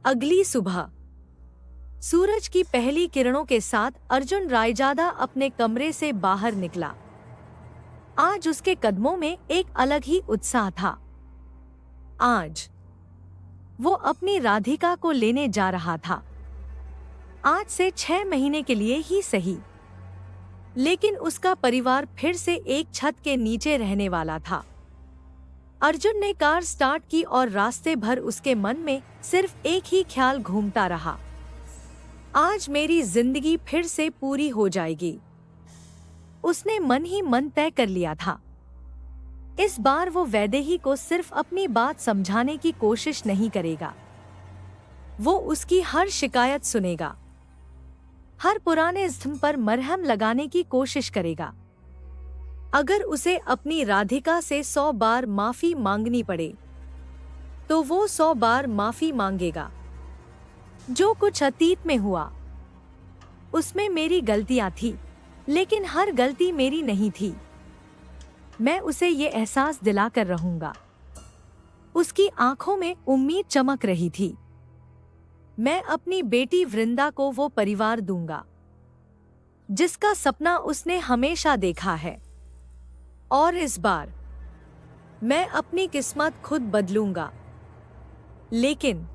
अगली सुबह सूरज की पहली किरणों के साथ अर्जुन रायजादा अपने कमरे से बाहर निकला। आज उसके कदमों में एक अलग ही उत्साह था। आज वो अपनी राधिका को लेने जा रहा था। आज से 6 महीने के लिए ही सही, लेकिन उसका परिवार फिर से एक छत के नीचे रहने वाला था। अर्जुन ने कार स्टार्ट की और रास्ते भर उसके मन में सिर्फ एक ही ख्याल घूमता रहा, आज मेरी जिंदगी फिर से पूरी हो जाएगी। उसने मन ही मन तय कर लिया था। इस बार वो वैदेही को सिर्फ अपनी बात समझाने की कोशिश नहीं करेगा, वो उसकी हर शिकायत सुनेगा, हर पुराने जख्म पर मरहम लगाने की कोशिश करेगा। अगर उसे अपनी राधिका से 100 बार माफी मांगनी पड़े तो वो 100 बार माफी मांगेगा। जो कुछ अतीत में हुआ उसमें मेरी गलतियां थी, लेकिन हर गलती मेरी नहीं थी। मैं उसे ये एहसास दिलाकर रहूंगा। उसकी आंखों में उम्मीद चमक रही थी। मैं अपनी बेटी वृंदा को वो परिवार दूंगा जिसका सपना उसने हमेशा देखा है, और इस बार मैं अपनी किस्मत खुद बदलूंगा। लेकिन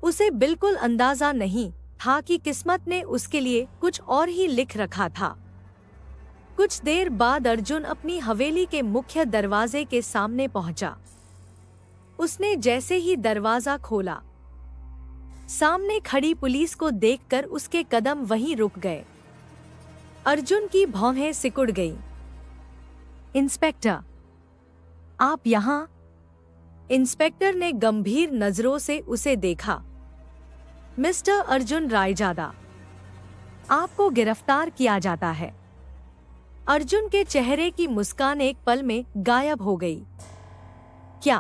उसे बिल्कुल अंदाजा नहीं था कि किस्मत ने उसके लिए कुछ और ही लिख रखा था। कुछ देर बाद अर्जुन अपनी हवेली के मुख्य दरवाजे के सामने पहुंचा। उसने जैसे ही दरवाजा खोला, सामने खड़ी पुलिस को देखकर उसके कदम वहीं रुक गए। अर्जुन की भौहें सिकुड़ गईं। इंस्पेक्टर, आप यहाँ? इंस्पेक्टर ने गंभीर नजरों से उसे देखा। मिस्टर अर्जुन रायजादा, आपको गिरफ्तार किया जाता है। अर्जुन के चेहरे की मुस्कान एक पल में गायब हो गई। क्या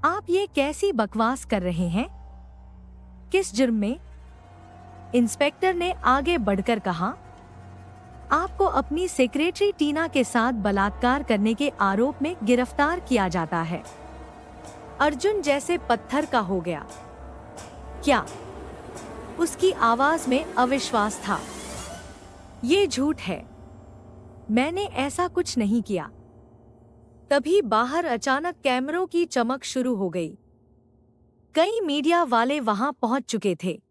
आप ये कैसी बकवास कर रहे हैं? किस जुर्म में? इंस्पेक्टर ने आगे बढ़कर कहा, आपको अपनी सेक्रेटरी टीना के साथ बलात्कार करने के आरोप में गिरफ्तार किया जाता है। अर्जुन जैसे पत्थर का हो गया। क्या? उसकी आवाज में अविश्वास था। ये झूठ है, मैंने ऐसा कुछ नहीं किया। तभी बाहर अचानक कैमरों की चमक शुरू हो गई। कई मीडिया वाले वहां पहुंच चुके थे।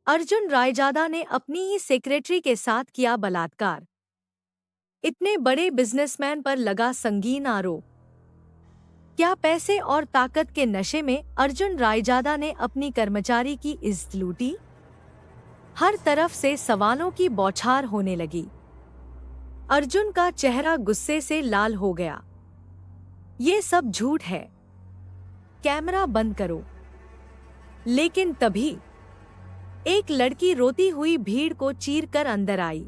अर्जुन रायजादा ने अपनी ही सेक्रेटरी के साथ किया बलात्कार। इतने बड़े बिजनेसमैन पर लगा संगीन आरोप। क्या पैसे और ताकत के नशे में अर्जुन रायजादा ने अपनी कर्मचारी की इज्जत लूटी? हर तरफ से सवालों की बौछार होने लगी। अर्जुन का चेहरा गुस्से से लाल हो गया। ये सब झूठ है, कैमरा बंद करो। लेकिन तभी एक लड़की रोती हुई भीड़ को चीरकर अंदर आई।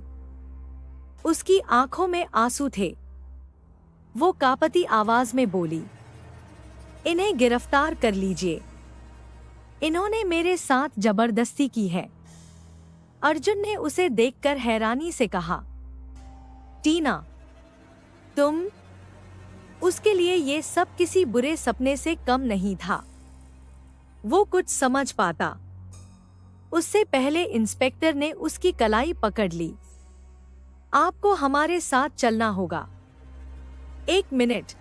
उसकी आंखों में आंसू थे। वो कांपती आवाज में बोली, इन्हें गिरफ्तार कर लीजिए, इन्होंने मेरे साथ जबरदस्ती की है। अर्जुन ने उसे देखकर हैरानी से कहा, टीना, तुम? उसके लिए ये सब किसी बुरे सपने से कम नहीं था। वो कुछ समझ पाता उससे पहले इंस्पेक्टर ने उसकी कलाई पकड़ ली। आपको हमारे साथ चलना होगा। 1 मिनट।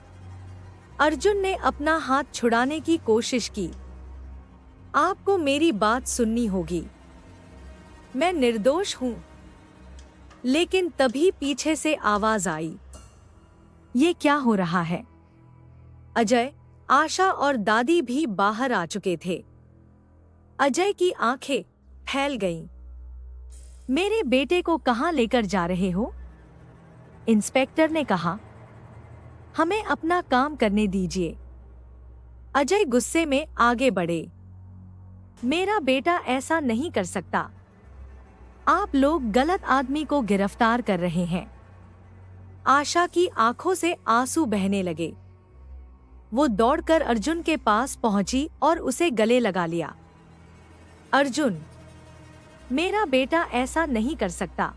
अर्जुन ने अपना हाथ छुड़ाने की कोशिश की। आपको मेरी बात सुननी होगी। मैं निर्दोष हूं। लेकिन तभी पीछे से आवाज आई, ये क्या हो रहा है? अजय, आशा और दादी भी बाहर आ चुके थे। अजय की आंखें फैल गईं। मेरे बेटे को कहां लेकर जा रहे हो? इंस्पेक्टर ने कहा, हमें अपना काम करने दीजिए। अजय गुस्से में आगे बढ़े। मेरा बेटा ऐसा नहीं कर सकता। आप लोग गलत आदमी को गिरफ्तार कर रहे हैं। आशा की आंखों से आंसू बहने लगे। वो दौड़कर अर्जुन के पास पहुंची और उसे गले लगा लिया। अर्जुन, मेरा बेटा ऐसा नहीं कर सकता।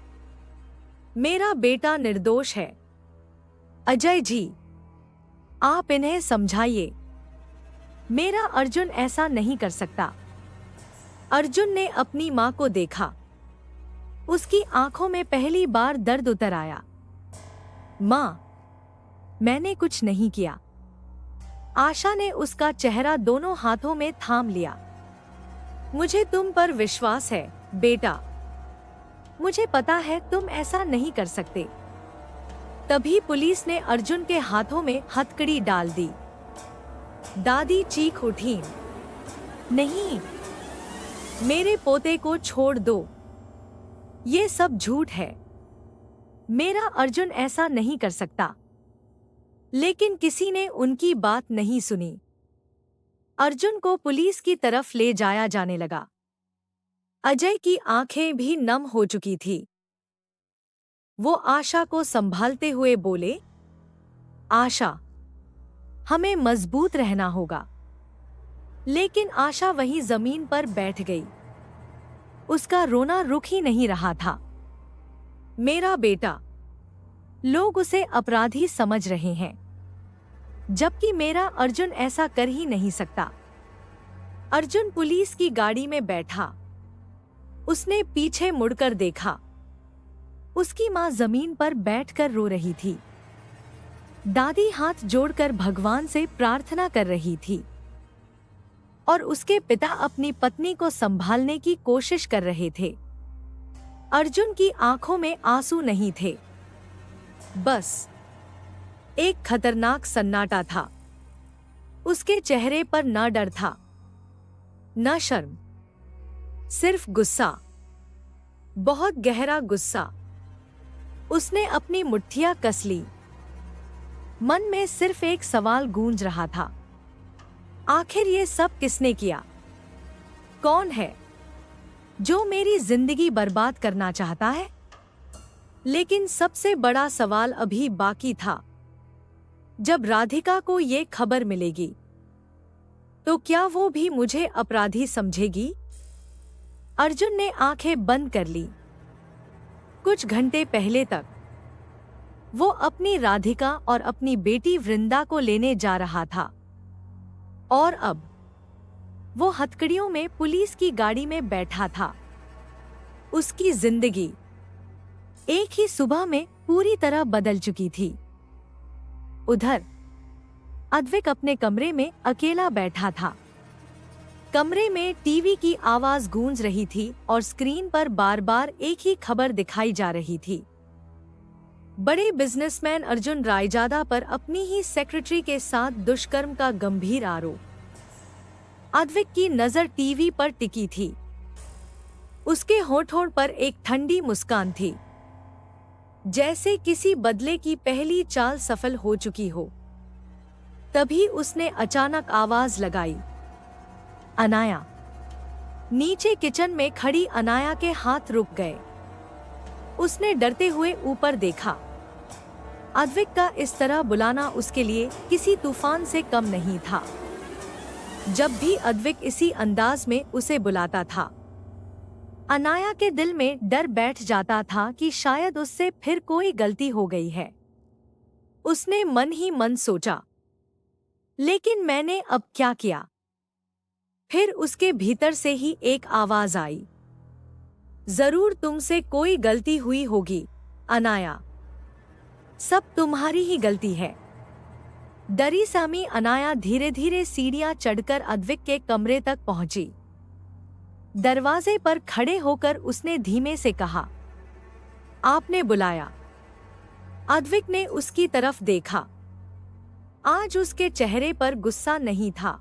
मेरा बेटा निर्दोष है। अजय जी, आप इन्हें समझाइए। मेरा अर्जुन ऐसा नहीं कर सकता। अर्जुन ने अपनी माँ को देखा। उसकी आंखों में पहली बार दर्द उतर आया। माँ, मैंने कुछ नहीं किया। आशा ने उसका चेहरा दोनों हाथों में थाम लिया। मुझे तुम पर विश्वास है बेटा। मुझे पता है तुम ऐसा नहीं कर सकते। तभी पुलिस ने अर्जुन के हाथों में हथकड़ी डाल दी। दादी चीख उठी, नहीं, मेरे पोते को छोड़ दो। ये सब झूठ है। मेरा अर्जुन ऐसा नहीं कर सकता। लेकिन किसी ने उनकी बात नहीं सुनी। अर्जुन को पुलिस की तरफ ले जाया जाने लगा। अजय की आंखें भी नम हो चुकी थी। वो आशा को संभालते हुए बोले, आशा, हमें मजबूत रहना होगा। लेकिन आशा वहीं जमीन पर बैठ गई। उसका रोना रुक ही नहीं रहा था। मेरा बेटा। लोग उसे अपराधी समझ रहे हैं, जबकि मेरा अर्जुन ऐसा कर ही नहीं सकता। अर्जुन पुलिस की गाड़ी में बैठा। उसने पीछे मुड़कर देखा। उसकी मां जमीन पर बैठकर रो रही थी। दादी हाथ जोड़कर भगवान से प्रार्थना कर रही थी और उसके पिता अपनी पत्नी को संभालने की कोशिश कर रहे थे। अर्जुन की आंखों में आंसू नहीं थे, बस एक खतरनाक सन्नाटा था। उसके चेहरे पर न डर था, न शर्म, सिर्फ गुस्सा, बहुत गहरा गुस्सा। उसने अपनी मुट्ठियां कस ली। मन में सिर्फ एक सवाल गूंज रहा था, आखिर ये सब किसने किया? कौन है जो मेरी जिंदगी बर्बाद करना चाहता है? लेकिन सबसे बड़ा सवाल अभी बाकी था। जब राधिका को ये खबर मिलेगी, तो क्या वो भी मुझे अपराधी समझेगी? अर्जुन ने आंखें बंद कर ली। कुछ घंटे पहले तक वो अपनी राधिका और अपनी बेटी वृंदा को लेने जा रहा था, और अब वो हथकड़ियों में पुलिस की गाड़ी में बैठा था। उसकी जिंदगी एक ही सुबह में पूरी तरह बदल चुकी थी। उधर अद्विक अपने कमरे में अकेला बैठा था। कमरे में टीवी की आवाज गूंज रही थी और स्क्रीन पर बार बार एक ही खबर दिखाई जा रही थी। बड़े बिजनेसमैन अर्जुन रायजादा पर अपनी ही सेक्रेटरी के साथ दुष्कर्म का गंभीर आरोप। अद्विक की नजर टीवी पर टिकी थी। उसके होठों पर एक ठंडी मुस्कान थी, जैसे किसी बदले की पहली चाल सफल हो चुकी हो। तभी उसने अचानक आवाज लगाई, अनाया। नीचे किचन में खड़ी अनाया के हाथ रुक गए। उसने डरते हुए ऊपर देखा। अद्विक का इस तरह बुलाना उसके लिए किसी तूफान से कम नहीं था। जब भी अद्विक इसी अंदाज में उसे बुलाता था, अनाया के दिल में डर बैठ जाता था कि शायद उससे फिर कोई गलती हो गई है। उसने मन ही मन सोचा, लेकिन मैंने अब क्या किया? फिर उसके भीतर से ही एक आवाज आई, जरूर तुमसे कोई गलती हुई होगी अनाया। सब तुम्हारी ही गलती है। डरी सहमी अनाया धीरे धीरे सीढ़ियां चढ़कर अद्विक के कमरे तक पहुंची। दरवाजे पर खड़े होकर उसने धीमे से कहा, आपने बुलाया? अद्विक ने उसकी तरफ देखा। आज उसके चेहरे पर गुस्सा नहीं था,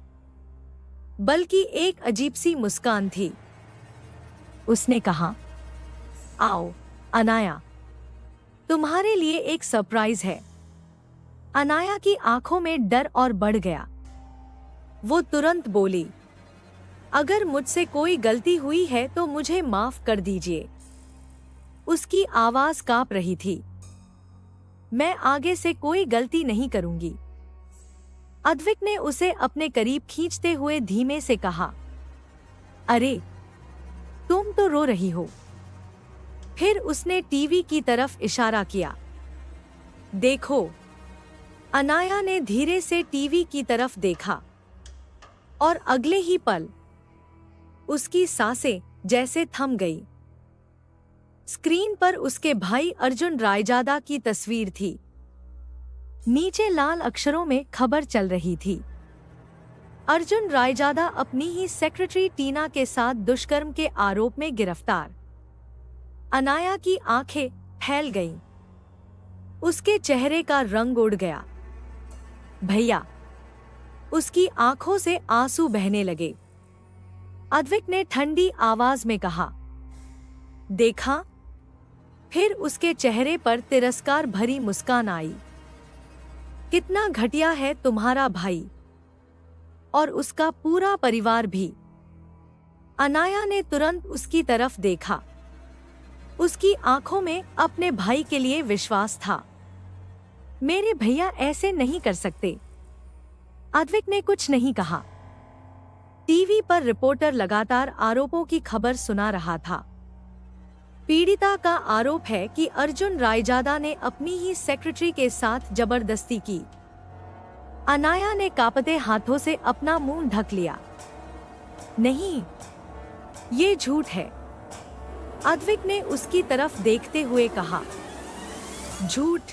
बल्कि एक अजीब सी मुस्कान थी। उसने कहा, आओ अनाया, तुम्हारे लिए एक सरप्राइज है। अनाया की आंखों में डर और बढ़ गया। वो तुरंत बोली, अगर मुझसे कोई गलती हुई है तो मुझे माफ कर दीजिए। उसकी आवाज कांप रही थी। मैं आगे से कोई गलती नहीं करूंगी। अद्विक ने उसे अपने करीब खींचते हुए धीमे से कहा, अरे तुम तो रो रही हो। फिर उसने टीवी की तरफ इशारा किया। देखो। अनाया ने धीरे से टीवी की तरफ देखा। और अगले ही पल उसकी सांसें जैसे थम गई। स्क्रीन पर उसके भाई अर्जुन रायजादा की तस्वीर थी। नीचे लाल अक्षरों में खबर चल रही थी, अर्जुन रायजादा अपनी ही सेक्रेटरी टीना के साथ दुष्कर्म के आरोप में गिरफ्तार। अनाया की आंखें फैल गईं। उसके चेहरे का रंग उड़ गया। भैया, उसकी आंखों से आंसू बहने लगे। अद्विक ने ठंडी आवाज में कहा, देखा? फिर उसके चेहरे पर तिरस्कार भरी मुस्कान आई। कितना घटिया है तुम्हारा भाई, और उसका पूरा परिवार भी। अनाया ने तुरंत उसकी तरफ देखा। उसकी आंखों में अपने भाई के लिए विश्वास था। मेरे भैया ऐसे नहीं कर सकते। अद्विक ने कुछ नहीं कहा। टीवी पर रिपोर्टर लगातार आरोपों की खबर सुना रहा था। पीड़िता का आरोप है कि अर्जुन रायजादा ने अपनी ही सेक्रेटरी के साथ जबरदस्ती की। अनाया ने कांपते हाथों से अपना मुंह ढक लिया। नहीं, ये झूठ है। अद्विक ने उसकी तरफ देखते हुए कहा, झूठ?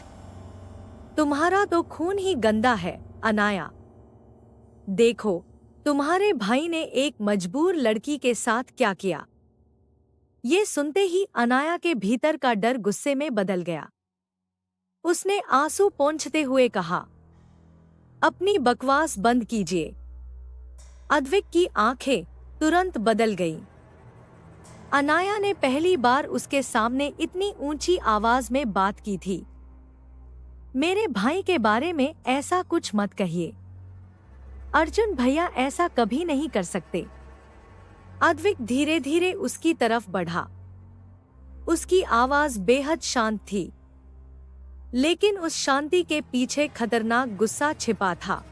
तुम्हारा तो खून ही गंदा है अनाया। देखो, तुम्हारे भाई ने एक मजबूर लड़की के साथ क्या किया। ये सुनते ही अनाया के भीतर का डर गुस्से में बदल गया। उसने आंसू पोंछते हुए कहा, अपनी बकवास बंद कीजिए। अद्विक की आंखें तुरंत बदल गईं। अनाया ने पहली बार उसके सामने इतनी ऊंची आवाज में बात की थी। मेरे भाई के बारे में ऐसा कुछ मत कहिए। अर्जुन भैया ऐसा कभी नहीं कर सकते। अद्विक धीरे धीरे उसकी तरफ बढ़ा। उसकी आवाज बेहद शांत थी, लेकिन उस शांति के पीछे खतरनाक गुस्सा छिपा था।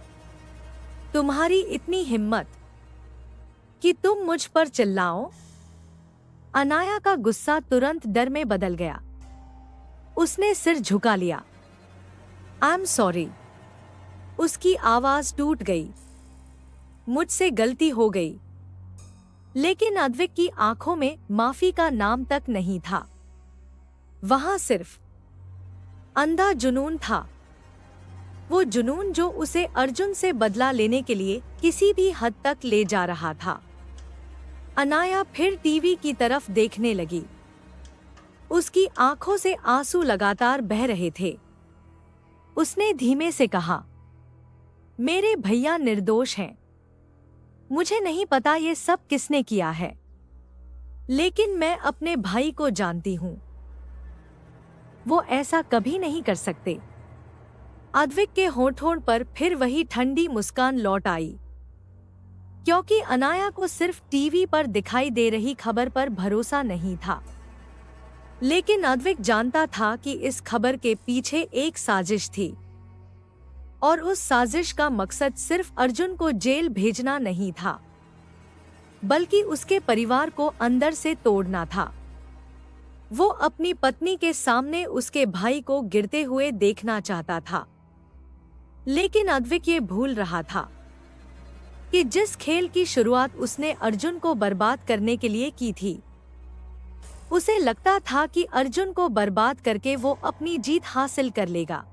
तुम्हारी इतनी हिम्मत कि तुम मुझ पर चिल्लाओ? अनाया का गुस्सा तुरंत डर में बदल गया। उसने सिर झुका लिया। I am sorry. उसकी आवाज टूट गई। मुझसे गलती हो गई। लेकिन अद्विक की आंखों में माफी का नाम तक नहीं था। वहां सिर्फ अंधा जुनून था। वो जुनून जो उसे अर्जुन से बदला लेने के लिए किसी भी हद तक ले जा रहा था। अनाया फिर टीवी की तरफ देखने लगी। उसकी आंखों से आंसू लगातार बह रहे थे। उसने धीमे से कहा, मेरे भैया निर्दोष हैं। मुझे नहीं पता ये सब किसने किया है, लेकिन मैं अपने भाई को जानती हूं। वो ऐसा कभी नहीं कर सकते। अद्विक के होठों पर फिर वही ठंडी मुस्कान लौट आई, क्योंकि अनाया को सिर्फ टीवी पर दिखाई दे रही खबर पर भरोसा नहीं था। लेकिन अद्विक जानता था कि इस खबर के पीछे एक साजिश थी, और उस साजिश का मकसद सिर्फ अर्जुन को जेल भेजना नहीं था, बल्कि उसके परिवार को अंदर से तोड़ना था। वो अपनी पत्नी के सामने उसके भाई को गिरते हुए देखना चाहता था। लेकिन अद्विक ये भूल रहा था कि जिस खेल की शुरुआत उसने अर्जुन को बर्बाद करने के लिए की थी, उसे लगता था कि अर्जुन को बर्बाद करके वो अपनी जीत हासिल कर लेगा।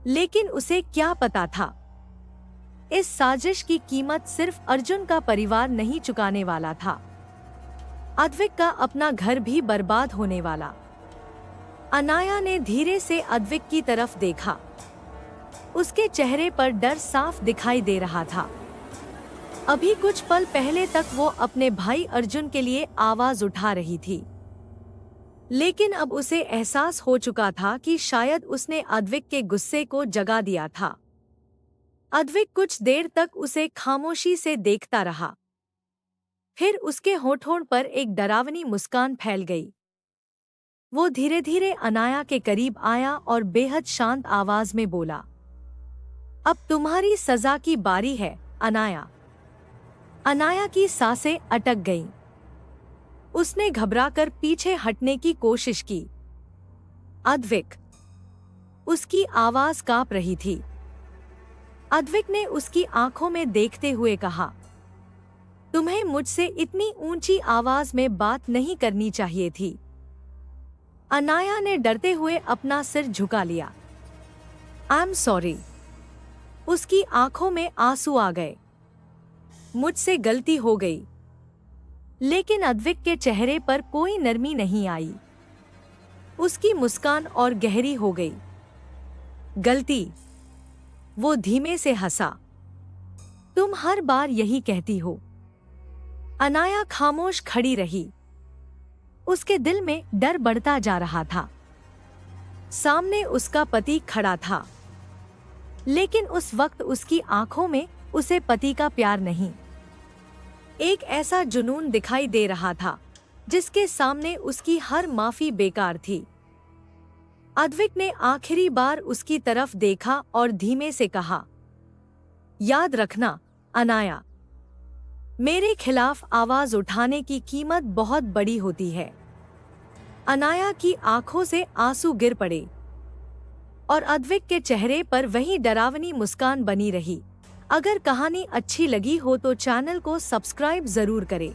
लेकिन उसे क्या पता था, इस साजिश की कीमत सिर्फ अर्जुन का परिवार नहीं चुकाने वाला था, अद्विक का अपना घर भी बर्बाद होने वाला। अनाया ने धीरे से अद्विक की तरफ देखा। उसके चेहरे पर डर साफ दिखाई दे रहा था। अभी कुछ पल पहले तक वो अपने भाई अर्जुन के लिए आवाज उठा रही थी, लेकिन अब उसे एहसास हो चुका था कि शायद उसने अद्विक के गुस्से को जगा दिया था। अद्विक कुछ देर तक उसे खामोशी से देखता रहा। फिर उसके होठों पर एक डरावनी मुस्कान फैल गई। वो धीरे धीरे अनाया के करीब आया और बेहद शांत आवाज में बोला, अब तुम्हारी सजा की बारी है अनाया। अनाया की सांसें अटक गईं। उसने घबराकर पीछे हटने की कोशिश की। अद्विक, उसकी आवाज कांप रही थी। अद्विक ने उसकी आंखों में देखते हुए कहा, तुम्हें मुझसे इतनी ऊंची आवाज में बात नहीं करनी चाहिए थी। अनाया ने डरते हुए अपना सिर झुका लिया। I am sorry. उसकी आंखों में आंसू आ गए। मुझसे गलती हो गई। लेकिन अद्विक के चेहरे पर कोई नरमी नहीं आई। उसकी मुस्कान और गहरी हो गई। गलती? वो धीमे से हंसा। तुम हर बार यही कहती हो। अनाया खामोश खड़ी रही। उसके दिल में डर बढ़ता जा रहा था। सामने उसका पति खड़ा था, लेकिन उस वक्त उसकी आंखों में उसे पति का प्यार नहीं, एक ऐसा जुनून दिखाई दे रहा था जिसके सामने उसकी हर माफी बेकार थी। अद्विक ने आखिरी बार उसकी तरफ देखा और धीमे से कहा, याद रखना अनाया, मेरे खिलाफ आवाज उठाने की कीमत बहुत बड़ी होती है। अनाया की आंखों से आंसू गिर पड़े और अद्विक के चेहरे पर वही डरावनी मुस्कान बनी रही। अगर कहानी अच्छी लगी हो तो चैनल को सब्सक्राइब जरूर करें।